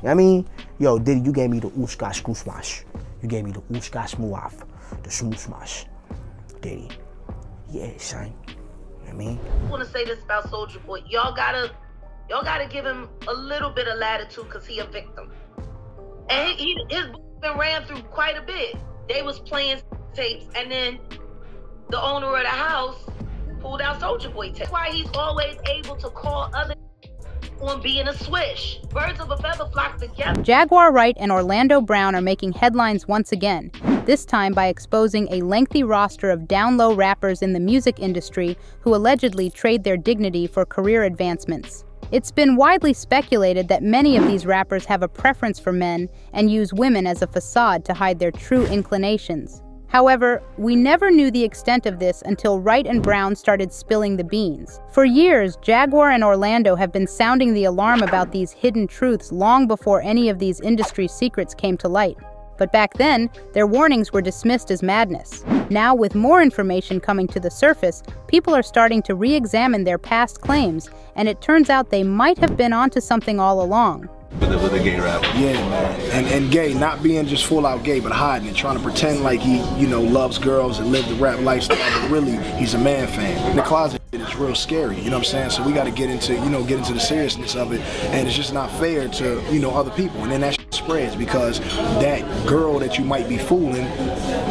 I mean, yo, Diddy, you gave me the ooskash smash. You gave me the ooskash muaf, the smash. Diddy. Yeah, son. You know what I mean? I want to say this about Soulja Boy. Y'all gotta give him a little bit of latitude because he a victim. And his been ran through quite a bit. They was playing tapes, and then the owner of the house pulled out Soulja Boy tapes. That's why he's always able to call other on being a swish. Birds of a feather flock together. Jaguar Wright and Orlando Brown are making headlines once again, this time by exposing a lengthy roster of down-low rappers in the music industry who allegedly trade their dignity for career advancements. It's been widely speculated that many of these rappers have a preference for men and use women as a facade to hide their true inclinations. However, we never knew the extent of this until Wright and Brown started spilling the beans. For years, Jaguar and Orlando have been sounding the alarm about these hidden truths long before any of these industry secrets came to light. But back then, their warnings were dismissed as madness. Now, with more information coming to the surface, people are starting to re-examine their past claims, and it turns out they might have been onto something all along. With a gay rapper. Yeah, man. And gay, not being just full out gay, but hiding it, trying to pretend like he, loves girls and live the rap lifestyle, but really, he's a man fan. In the closet, it's real scary, you know what I'm saying? So we got to get into the seriousness of it, and it's just not fair to, other people. And then that shit spreads because that girl that you might be fooling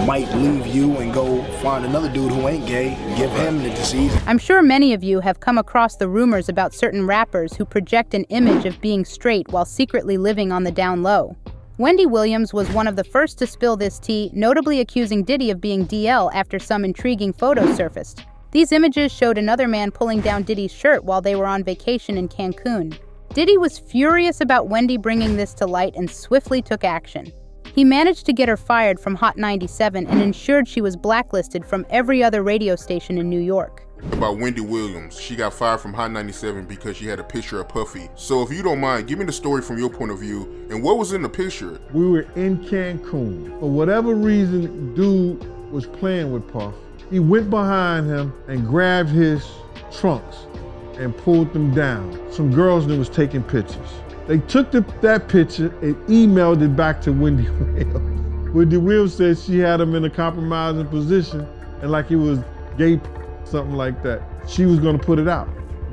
might leave you and go find another dude who ain't gay, give him the disease. I'm sure many of you have come across the rumors about certain rappers who project an image of being straight while secretly living on the down low. Wendy Williams was one of the first to spill this tea, notably accusing Diddy of being DL after some intriguing photos surfaced. These images showed another man pulling down Diddy's shirt while they were on vacation in Cancun. Diddy was furious about Wendy bringing this to light and swiftly took action. He managed to get her fired from Hot 97 and ensured she was blacklisted from every other radio station in New York. About Wendy Williams, she got fired from Hot 97 because she had a picture of Puffy. So if you don't mind, give me the story from your point of view and what was in the picture. We were in Cancun. For whatever reason, dude was playing with Puff. He went behind him and grabbed his trunks and pulled them down. Some girls that was taking pictures. They took that picture and emailed it back to Wendy Williams. Wendy Williams said she had him in a compromising position and like he was gay, something like that. She was gonna put it out.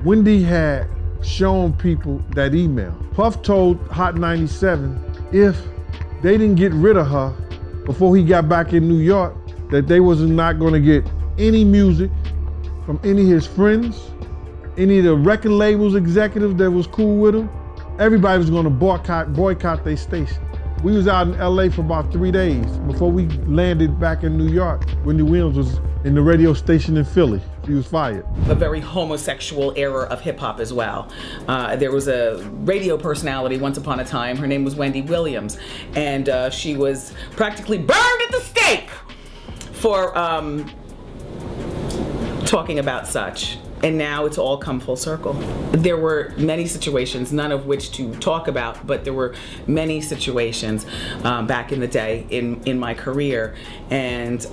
Wendy had shown people that email. Puff told Hot 97 if they didn't get rid of her before he got back in New York, that they was not gonna get any music from any of his friends, any of the record labels executives that was cool with him. Everybody was gonna boycott their station. We was out in LA for about 3 days before we landed back in New York. Wendy Williams was in the radio station in Philly. She was fired. A very homosexual era of hip hop as well. There was a radio personality once upon a time. Her name was Wendy Williams. And she was practically burned at the stake for talking about such. And now it's all come full circle. There were many situations, none of which to talk about, but there were many situations back in the day in my career, and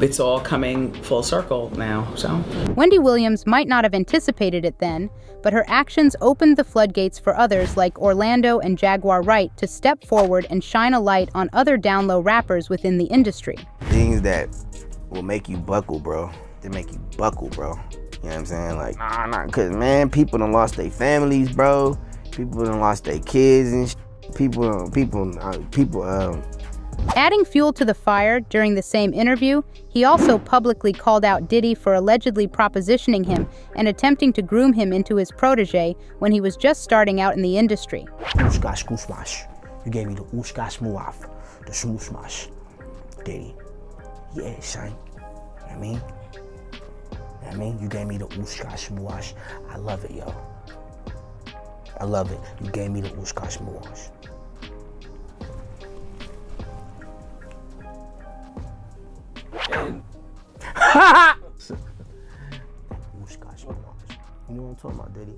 it's all coming full circle now, so. Wendy Williams might not have anticipated it then, but her actions opened the floodgates for others like Orlando and Jaguar Wright to step forward and shine a light on other down-low rappers within the industry. Things that will make you buckle, bro. They make you buckle, bro. You know what I'm saying? Like, nah, cause man, people done lost their families, bro. People done lost their kids and Adding fuel to the fire during the same interview, he also publicly called out Diddy for allegedly propositioning him and attempting to groom him into his protege when he was just starting out in the industry. You gave me the ooskash muaf, the smash. Diddy. Yeah, son. You know what I mean? You gave me the ooskash muash. I love it, yo. I love it. You gave me the ooskash muash. Ooskash muash. You know what I'm talking about, Diddy?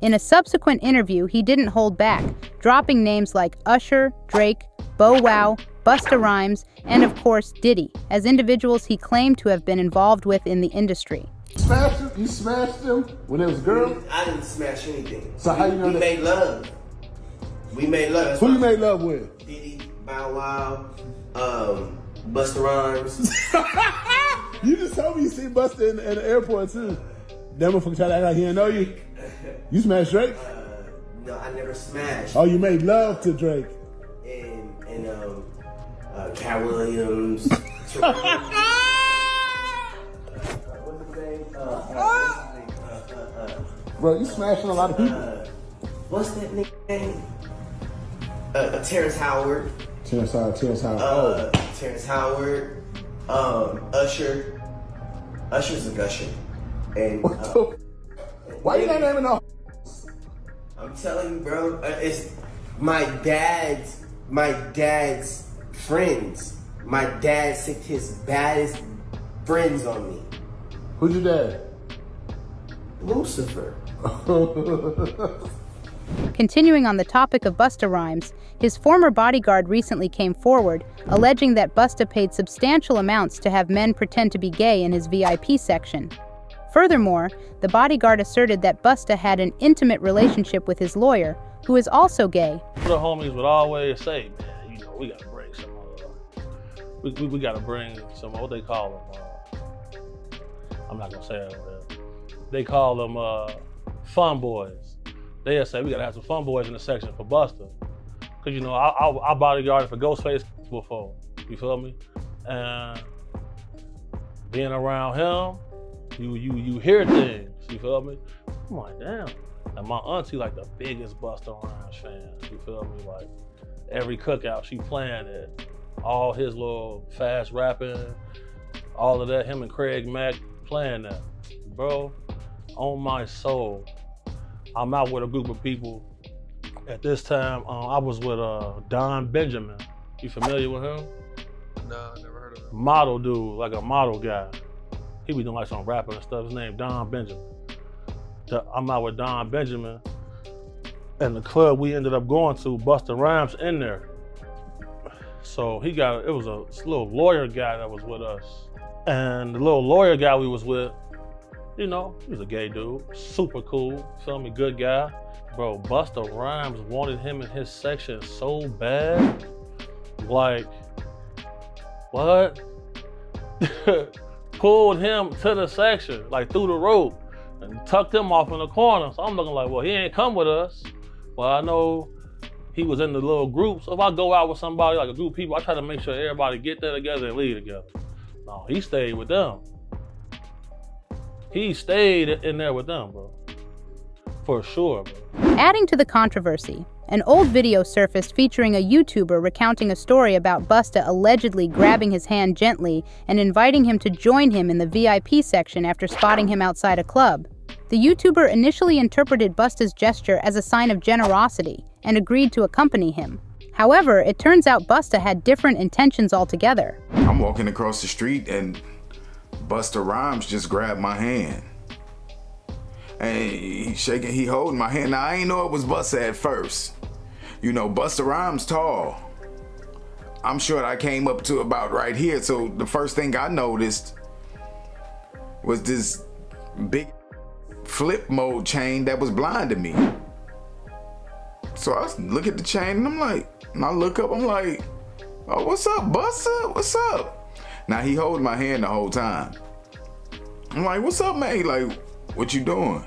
In a subsequent interview, he didn't hold back, dropping names like Usher, Drake, Bow Wow, Busta Rhymes, and of course Diddy, as individuals he claimed to have been involved with in the industry. Smashed him? You smashed him when it was girls? I didn't smash anything. So how you know we that? made love. We made love. That's Who you why- made love with? Diddy, Bow Wow, Busta Rhymes. You just told me you seen Busta in the airport too. That motherfucker tried to act like he didn't know you. You smashed Drake? No, I never smashed. Oh, you made love to Drake. And Cat Williams. What's his name? Bro, you smashing a lot of people. What's that nigga name? Terrence Howard. Terrence Howard. Terrence Howard. Usher. Usher's a gusher. And why you not naming no? I'm telling you, bro, it's my dad's friends. My dad sicked his baddest friends on me. Who's your dad? Lucifer. Continuing on the topic of Busta Rhymes, his former bodyguard recently came forward, alleging that Busta paid substantial amounts to have men pretend to be gay in his VIP section. Furthermore, the bodyguard asserted that Busta had an intimate relationship with his lawyer, who is also gay. The homies would always say, man, you know, we gotta bring some, we gotta bring some, what they call them, I'm not gonna say it, man. They call them fun boys. They'll say, we gotta have some fun boys in the section for Busta. Cause you know, I bodyguarded for Ghostface before, you feel me? And being around him, you hear things, you feel me? I'm like, damn. And my auntie like the biggest Busta Rhymes fan, you feel me? Like every cookout she playing it, all his little fast rapping, all of that, him and Craig Mack playing that. Bro, on my soul, I'm out with a group of people. At this time, I was with Don Benjamin. You familiar with him? No, never heard of him. Model dude, like a model guy. He be doing like some rapping and stuff. His name Don Benjamin. I'm out with Don Benjamin, and the club we ended up going to, Busta Rhymes in there. So it was a little lawyer guy that was with us. And the little lawyer guy we was with, you know, he was a gay dude, super cool, feel me, good guy. Bro, Busta Rhymes wanted him in his section so bad. Like, what? Pulled him to the section, like through the rope, and tucked him off in the corner. So I'm looking like, well, he ain't come with us. Well, I know he was in the little group. So if I go out with somebody, like a group of people, I try to make sure everybody get there together and leave together. No, he stayed with them. He stayed in there with them, bro. For sure, bro. Adding to the controversy, an old video surfaced featuring a YouTuber recounting a story about Busta allegedly grabbing his hand gently and inviting him to join him in the VIP section after spotting him outside a club. The YouTuber initially interpreted Busta's gesture as a sign of generosity and agreed to accompany him. However, it turns out Busta had different intentions altogether. I'm walking across the street and Busta Rhymes just grabbed my hand. And he holding my hand. Now, I ain't know it was Busta at first. You know, Busta Rhymes tall. I'm sure I came up to about right here. So the first thing I noticed was this big flip mode chain that was blinding me. So I look at the chain and I'm like, and I look up, I'm like, oh, what's up, Busta? What's up? Now he holding my hand the whole time. I'm like, what's up, man? Like, what you doing?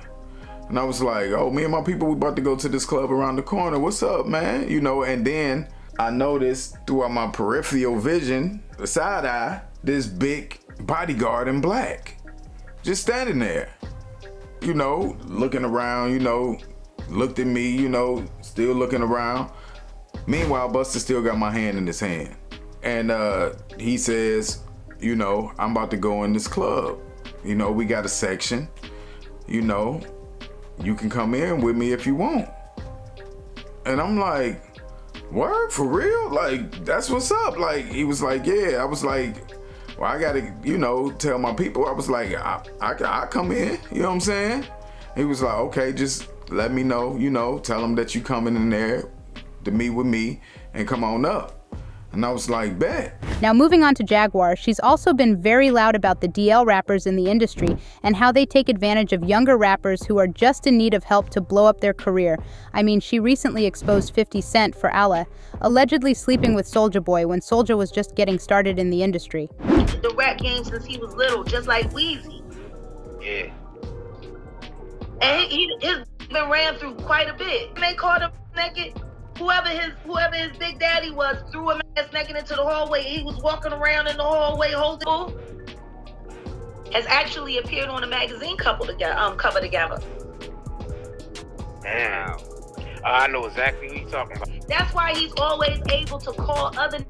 And I was like, oh, me and my people, we about to go to this club around the corner. What's up, man? You know, and then I noticed throughout my peripheral vision, the side eye, this big bodyguard in black, just standing there, you know, looking around, you know, looked at me, you know, still looking around. Meanwhile, Busta still got my hand in his hand. And he says, you know, I'm about to go in this club. You know, we got a section, you know, you can come in with me if you want. And I'm like, word, for real? Like, that's what's up. Like, he was like, yeah. I was like, well, I gotta, you know, tell my people. I was like, I come in, you know what I'm saying? He was like, okay, just let me know, you know, tell them that you coming in there to meet with me and come on up. And I was like, bet. Now moving on to Jaguar, she's also been very loud about the DL rappers in the industry and how they take advantage of younger rappers who are just in need of help to blow up their career. I mean, she recently exposed 50 Cent for Allah, allegedly sleeping with Soulja Boy when Soulja was just getting started in the industry. The rap game since he was little, just like Weezy. Yeah. And his been ran through quite a bit. They caught him naked. Whoever his big daddy was threw him ass naked into the hallway. He was walking around in the hallway holding. Has actually appeared on a magazine cover together. Damn. I know exactly what you're talking about. That's why he's always able to call other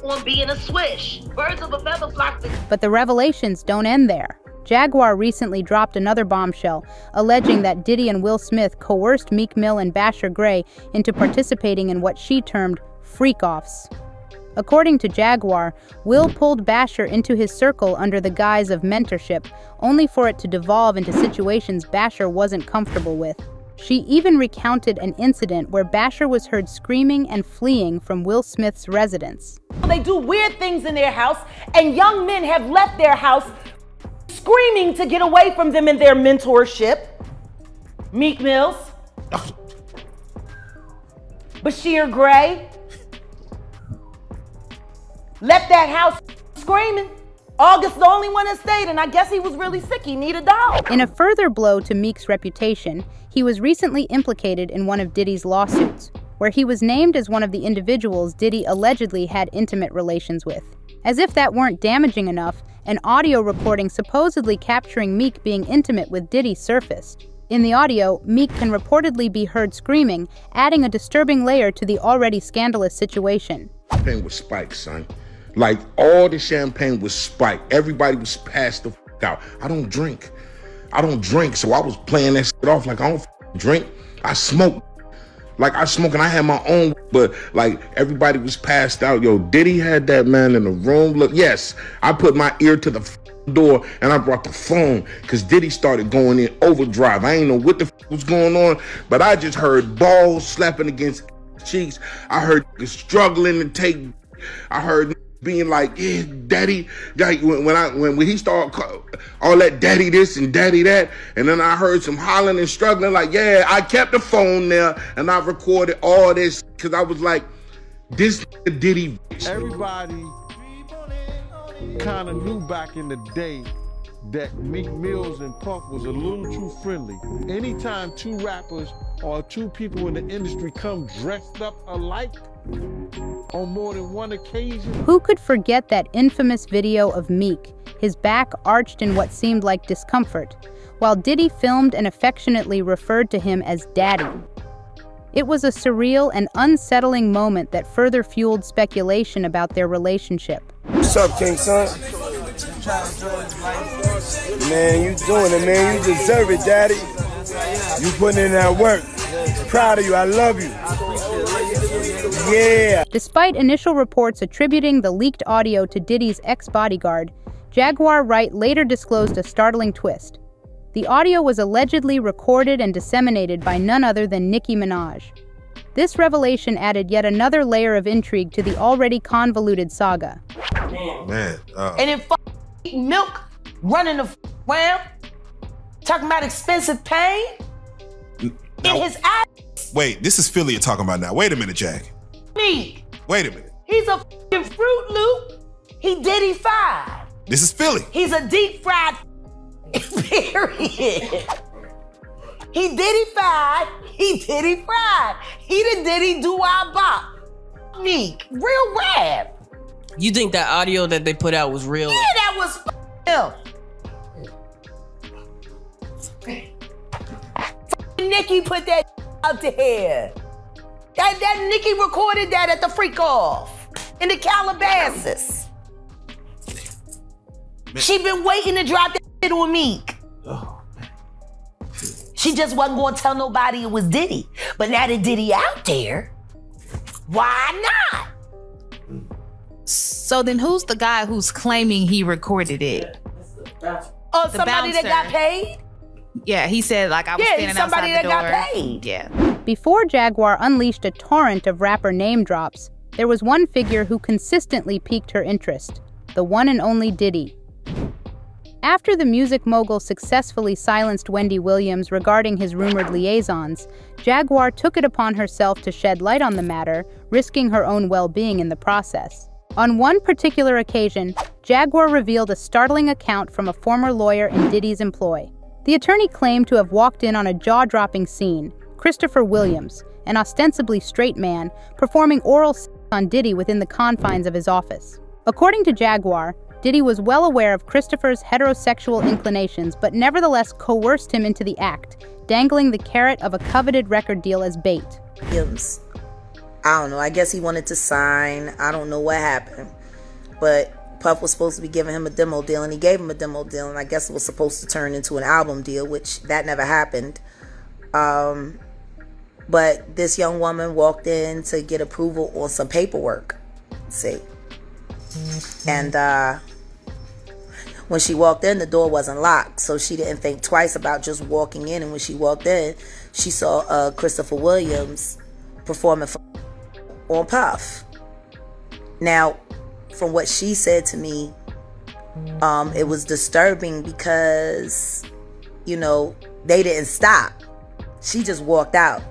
on being a swish. Birds of a feather flock together. But the revelations don't end there. Jaguar recently dropped another bombshell, alleging that Diddy and Will Smith coerced Meek Mill and Basher Gray into participating in what she termed freak-offs. According to Jaguar, Will pulled Basher into his circle under the guise of mentorship, only for it to devolve into situations Basher wasn't comfortable with. She even recounted an incident where Basher was heard screaming and fleeing from Will Smith's residence. They do weird things in their house, and young men have left their house screaming to get away from them in their mentorship. Meek Mills, Bashir Gray, left that house screaming. August the only one that stayed, and I guess he was really sick. He needed a dog. In a further blow to Meek's reputation, he was recently implicated in one of Diddy's lawsuits, where he was named as one of the individuals Diddy allegedly had intimate relations with. As if that weren't damaging enough, an audio recording supposedly capturing Meek being intimate with Diddy surfaced. In the audio, Meek can reportedly be heard screaming, adding a disturbing layer to the already scandalous situation. Champagne was spiked, son. Like, all the champagne was spiked. Everybody was passed the fuck out. I don't drink, so I was playing that shit off like I don't drink. I smoke. Like, I smoke and I had my own, but like everybody was passed out. Yo, Diddy had that man in the room. Look, yes, I put my ear to the door and I brought the phone because Diddy started going in overdrive. I ain't know what the was going on, but I just heard balls slapping against cheeks. I heard struggling to take. I heard being like, yeah, daddy. Like when he started all that daddy this and daddy that, and then I heard some hollering and struggling. Like, yeah, I kept the phone there and I recorded all this because I was like, this Diddy. Everybody kind of knew back in the day that Meek Mills and Puff was a little too friendly. Anytime two rappers or two people in the industry come dressed up alike on more than one occasion. Who could forget that infamous video of Meek, his back arched in what seemed like discomfort, while Diddy filmed and affectionately referred to him as Daddy? It was a surreal and unsettling moment that further fueled speculation about their relationship. What's up, King Son? Man, you doing it, man. You deserve it, Daddy. You putting in that work. Proud of you. I love you. Yeah. Despite initial reports attributing the leaked audio to Diddy's ex-bodyguard, Jaguar Wright later disclosed a startling twist. The audio was allegedly recorded and disseminated by none other than Nicki Minaj. This revelation added yet another layer of intrigue to the already convoluted saga. Man, And then Milk running around, talking about expensive pain in his ass. Wait, this is Philly you're talking about now. Wait a minute, Jack. Me. Wait a minute. He's a Fruit Loop. He Diddy-fied. This is Philly. He's a deep fried period. He Diddy-fied. He Diddy-fried. He the Diddy do-I-bop. Meek. Real rap. You think that audio that they put out was real? Yeah, that was him. Nicki put that out there. That Nicki recorded that at the freak off in the Calabasas. She been waiting to drop that shit on Meek. She just wasn't gonna tell nobody it was Diddy. But now that Diddy out there, why not? So then who's the guy who's claiming he recorded it? Oh, somebody that got paid? Yeah, he said like I was standing outside the door. Got paid. Yeah. Before Jaguar unleashed a torrent of rapper name drops, there was one figure who consistently piqued her interest, the one and only Diddy. After the music mogul successfully silenced Wendy Williams regarding his rumored liaisons, Jaguar took it upon herself to shed light on the matter, risking her own well-being in the process. On one particular occasion, Jaguar revealed a startling account from a former lawyer in Diddy's employ. The attorney claimed to have walked in on a jaw-dropping scene, Christopher Williams, an ostensibly straight man, performing oral sex on Diddy within the confines of his office. According to Jaguar, Diddy was well aware of Christopher's heterosexual inclinations, but nevertheless coerced him into the act, dangling the carrot of a coveted record deal as bait. Williams, I don't know, I guess he wanted to sign, I don't know what happened, but Puff was supposed to be giving him a demo deal, and he gave him a demo deal, and I guess it was supposed to turn into an album deal, which that never happened. But this young woman walked in to get approval on some paperwork, see. And when she walked in, the door wasn't locked, so she didn't think twice about just walking in. And when she walked in, she saw Christopher Williams performing on Puff. Now, from what she said to me, it was disturbing because, you know, they didn't stop. She just walked out,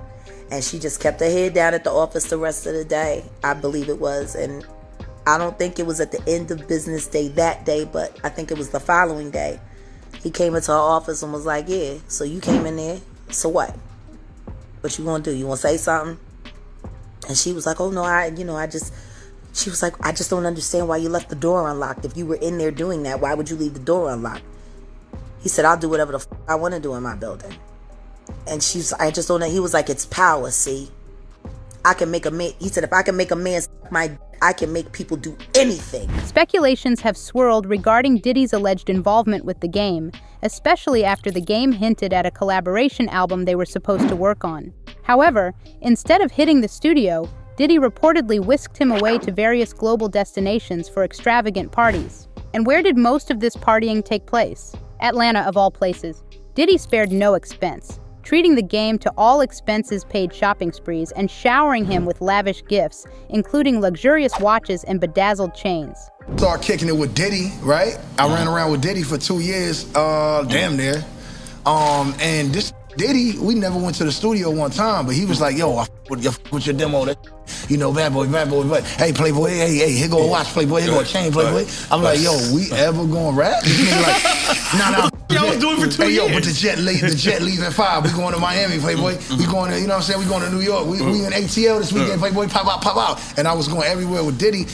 and she just kept her head down at the office the rest of the day, I believe it was. And I don't think it was at the end of business day that day, but I think it was the following day. He came into her office and was like, yeah, so you came in there, so what? What you gonna do? You wanna say something? And she was like, oh no, she was like, I just don't understand why you left the door unlocked. If you were in there doing that, why would you leave the door unlocked? He said, I'll do whatever the I want to do in my building. And I just don't know. He was like, it's power, see? I can make a man, he said, if I can make a man I can make people do anything. Speculations have swirled regarding Diddy's alleged involvement with the game, especially after the game hinted at a collaboration album they were supposed to work on. However, instead of hitting the studio, Diddy reportedly whisked him away to various global destinations for extravagant parties. And where did most of this partying take place? Atlanta, of all places. Diddy spared no expense, treating the game to all expenses-paid shopping sprees and showering him with lavish gifts, including luxurious watches and bedazzled chains. Started kicking it with Diddy, right? I ran around with Diddy for 2 years, damn near. And this Diddy, we never went to the studio one time, but he was like, yo, I with your demo, you know, bad boy, but hey, Playboy, hey, here go a watch, Playboy, here go a chain, Playboy. I'm like, yo, we ever gonna rap? Like, nah. I was doing it for 2 years. Yo, but the jet leaves at 5. We going to Miami, Playboy. We going to, you know what I'm saying? We going to New York. We in ATL this weekend, Playboy, pop out. And I was going everywhere with Diddy.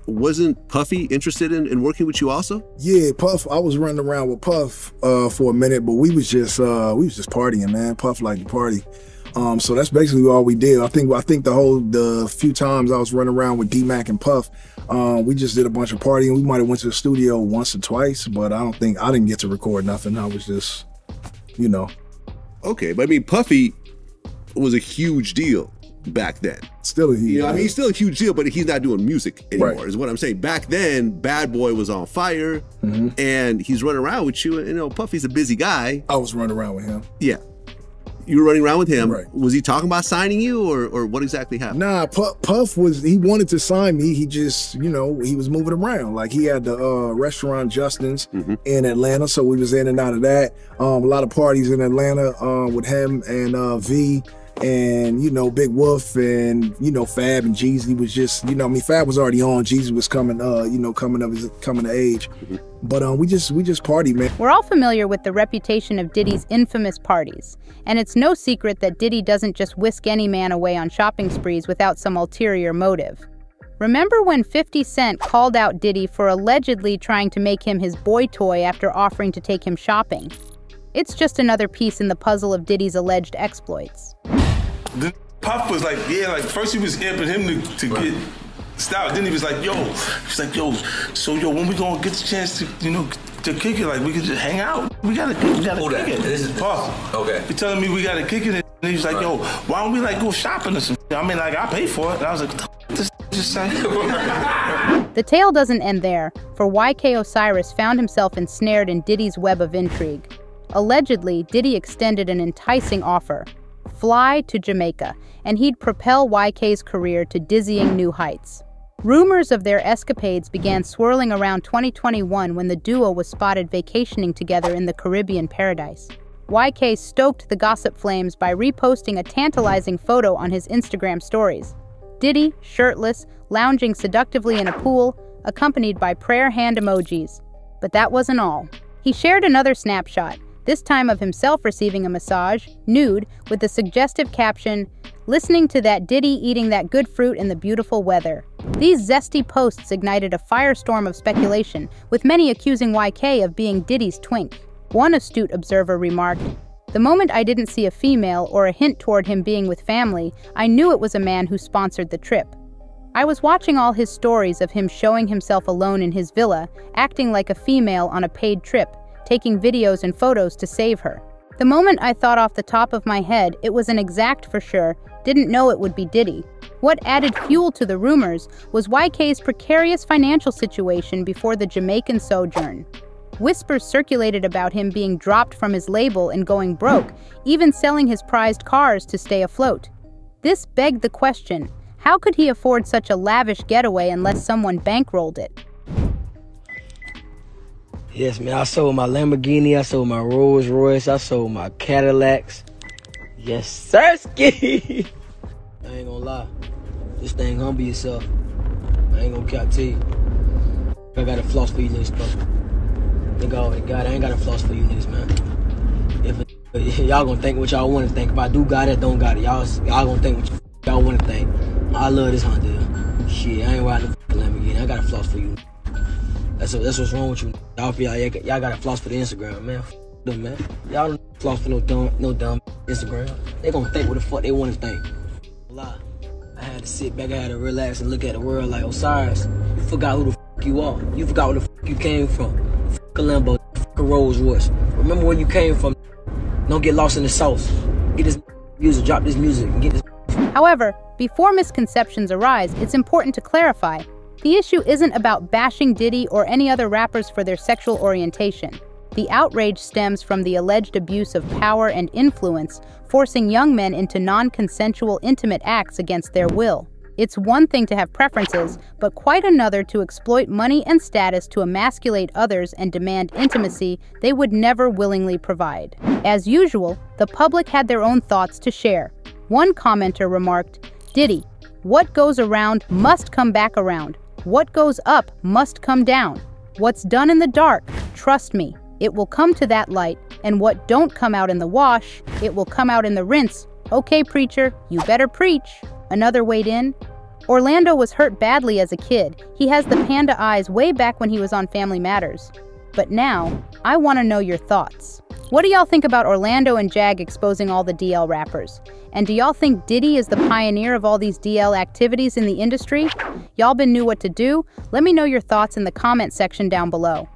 Wasn't Puffy interested in working with you also? Yeah, Puff. I was running around with Puff for a minute, but we was just partying, man. Puff liked to party. So that's basically all we did. I think the few times I was running around with D-Mac and Puff, we just did a bunch of partying. We might have went to the studio once or twice, but I didn't get to record nothing. I was just, you know. Okay, but I mean, Puffy was a huge deal back then. Still a huge deal. I mean, he's still a huge deal, but he's not doing music anymore, right, is what I'm saying. Back then, Bad Boy was on fire, and he's running around with you. And, you know, Puffy's a busy guy. I was running around with him. Yeah. You were running around with him. Right. Was he talking about signing you, or what exactly happened? Nah, Puff he wanted to sign me. He just, you know, he was moving around. Like, he had the restaurant Justin's in Atlanta, so we was in and out of that. A lot of parties in Atlanta with him and V and, you know, Big Wolf and, you know, Fab and Jeezy was just, you know, I mean, Fab was already on. Jeezy was coming, you know, coming of age. But we just partied, man. We're all familiar with the reputation of Diddy's infamous parties, and it's no secret that Diddy doesn't just whisk any man away on shopping sprees without some ulterior motive. Remember when 50 Cent called out Diddy for allegedly trying to make him his boy toy after offering to take him shopping? It's just another piece in the puzzle of Diddy's alleged exploits. The Puff was like, yeah, like first he was amping him to get stout. Then he was like, so when we gonna get the chance to, you know, to kick it, like we could just hang out. We gotta kick it. This is Puff. Okay. He telling me we gotta kick it, and he was like, yo, why don't we like go shopping or something? I mean, like I pay for it. And I was like, what this just say? The tale doesn't end there, for YK Osiris found himself ensnared in Diddy's web of intrigue. Allegedly, Diddy extended an enticing offer. fly to Jamaica, and he'd propel YK's career to dizzying new heights. Rumors of their escapades began swirling around 2021 when the duo was spotted vacationing together in the Caribbean paradise. YK stoked the gossip flames by reposting a tantalizing photo on his Instagram stories. Diddy, shirtless, lounging seductively in a pool, accompanied by prayer hand emojis. But that wasn't all. He shared another snapshot, this time of himself receiving a massage, nude, with the suggestive caption, "Listening to that Diddy eating that good fruit in the beautiful weather." These zesty posts ignited a firestorm of speculation, with many accusing YK of being Diddy's twink. One astute observer remarked, "The moment I didn't see a female or a hint toward him being with family, I knew it was a man who sponsored the trip. I was watching all his stories of him showing himself alone in his villa, acting like a female on a paid trip, taking videos and photos to save her. The moment I thought off the top of my head it was an exact for sure, didn't know it would be Diddy." What added fuel to the rumors was YK's precarious financial situation before the Jamaican sojourn. Whispers circulated about him being dropped from his label and going broke, even selling his prized cars to stay afloat. This begged the question, how could he afford such a lavish getaway unless someone bankrolled it? Yes, man, I sold my Lamborghini, I sold my Rolls Royce, I sold my Cadillacs. Yes, sirski. I ain't gonna lie. This thing humble yourself. I ain't gonna cap to you. I got a floss for you niggas, bro. Nigga already got it. I ain't got a floss for you niggas, man. If y'all gonna think what y'all wanna think. If I do got it, don't got it. Y'all gonna think what y'all wanna think. I love this Honda. Shit, I ain't riding the Lamborghini. I got a floss for you. That's what's wrong with you. Y'all got a floss for the Instagram, man. Them, man. Y'all don't floss for no dumb Instagram. They gonna think what the fuck they wanna think. Lie. I had to sit back, I had to relax and look at the world like, Osiris, you forgot who the fuck you are. You forgot where the fuck you came from. Fuck a Lambo, fuck a Rolls Royce. Remember where you came from. Don't get lost in the sauce. Get this music, drop this music, and get this. However, before misconceptions arise, it's important to clarify. The issue isn't about bashing Diddy or any other rappers for their sexual orientation. The outrage stems from the alleged abuse of power and influence, forcing young men into non-consensual intimate acts against their will. It's one thing to have preferences, but quite another to exploit money and status to emasculate others and demand intimacy they would never willingly provide. As usual, the public had their own thoughts to share. One commenter remarked, "Diddy, what goes around must come back around. What goes up must come down. What's done in the dark, trust me, it will come to that light, and what don't come out in the wash, it will come out in the rinse. Okay, preacher, you better preach." Another weighed in. Orlando was hurt badly as a kid. He has the panda eyes way back when he was on Family Matters. But now, I want to know your thoughts. What do y'all think about Orlando and Jag exposing all the DL rappers? And do y'all think Diddy is the pioneer of all these DL activities in the industry? Y'all been knew what to do? Let me know your thoughts in the comment section down below.